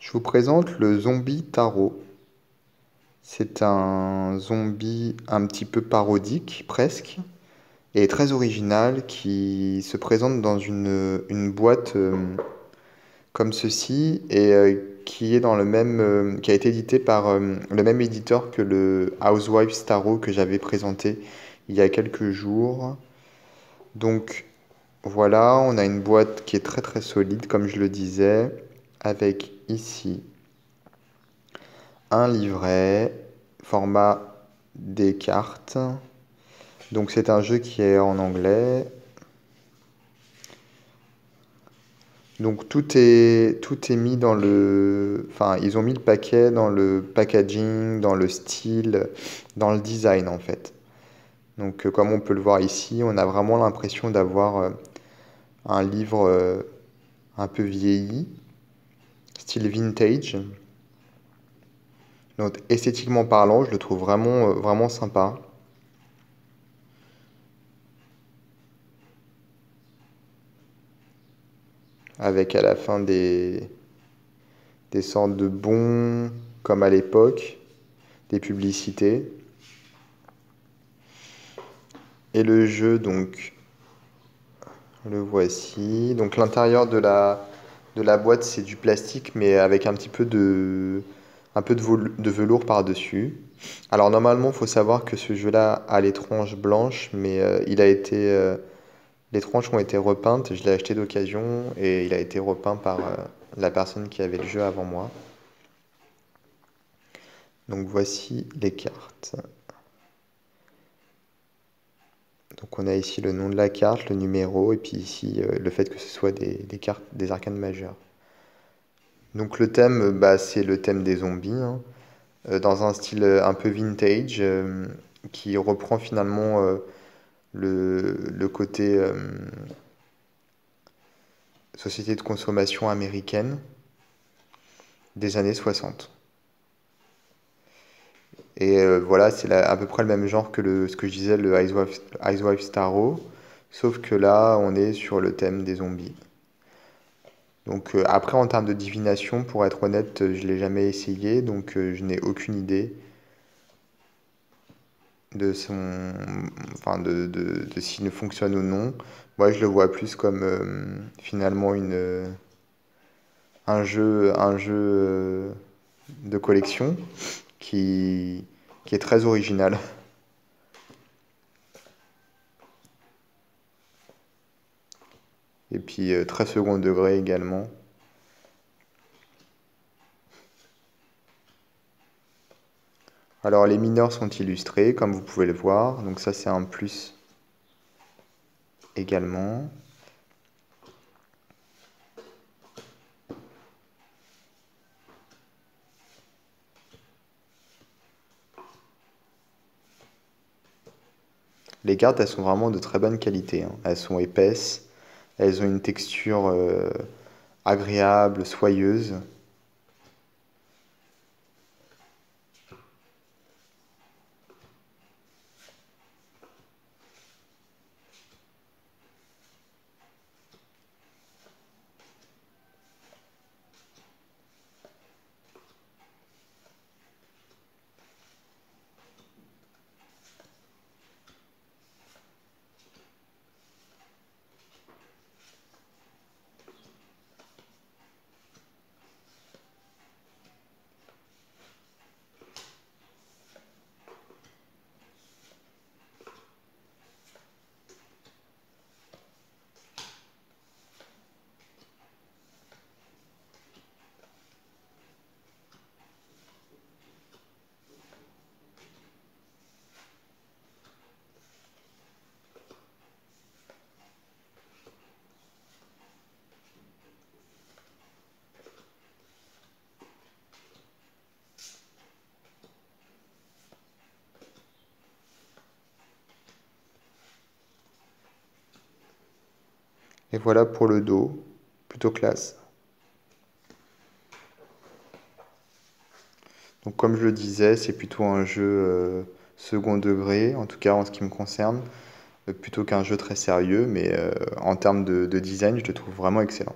Je vous présente le zombie tarot. C'est un zombie un petit peu parodique, presque, et très original qui se présente dans une boîte comme ceci et qui est dans le même, qui a été édité par le même éditeur que le Housewives Tarot que j'avais présenté il y a quelques jours. Donc voilà, on a une boîte qui est très très solide, comme je le disais, avec ici un livret, format des cartes. Donc c'est un jeu qui est en anglais. Donc tout est mis dans le... Enfin, ils ont mis le paquet dans le packaging, dans le style, dans le design en fait. Donc comme on peut le voir ici, on a vraiment l'impression d'avoir un livre un peu vieilli, style vintage. Donc esthétiquement parlant, je le trouve vraiment, vraiment sympa. Avec à la fin des sortes de bons, comme à l'époque, des publicités. Et le jeu, donc, le voici. Donc l'intérieur de la boîte, c'est du plastique, mais avec un peu de velours par-dessus. Alors normalement, il faut savoir que ce jeu-là a les tranches blanches, mais les tranches ont été repeintes. Je l'ai acheté d'occasion et il a été repeint par la personne qui avait le jeu avant moi. Donc voici les cartes. Donc on a ici le nom de la carte, le numéro, et puis ici le fait que ce soit des cartes des arcanes majeures. Donc le thème, bah, c'est le thème des zombies, hein, dans un style un peu vintage, qui reprend finalement le côté société de consommation américaine des années 60. Et voilà, c'est à peu près le même genre que ce que je disais, le Ice Wife Tarot, sauf que là, on est sur le thème des zombies. Donc après, en termes de divination, pour être honnête, je l'ai jamais essayé, donc je n'ai aucune idée de son, enfin de s'il ne fonctionne ou non. Moi, je le vois plus comme finalement un jeu de collection qui, qui est très original. Et puis très second degré également. Alors les mineurs sont illustrés, comme vous pouvez le voir, donc ça c'est un plus également. Les cartes, elles sont vraiment de très bonne qualité, hein. Elles sont épaisses, elles ont une texture agréable, soyeuse. Et voilà pour le dos, plutôt classe. Donc comme je le disais, c'est plutôt un jeu second degré, en tout cas en ce qui me concerne, plutôt qu'un jeu très sérieux, mais en termes de design, je le trouve vraiment excellent.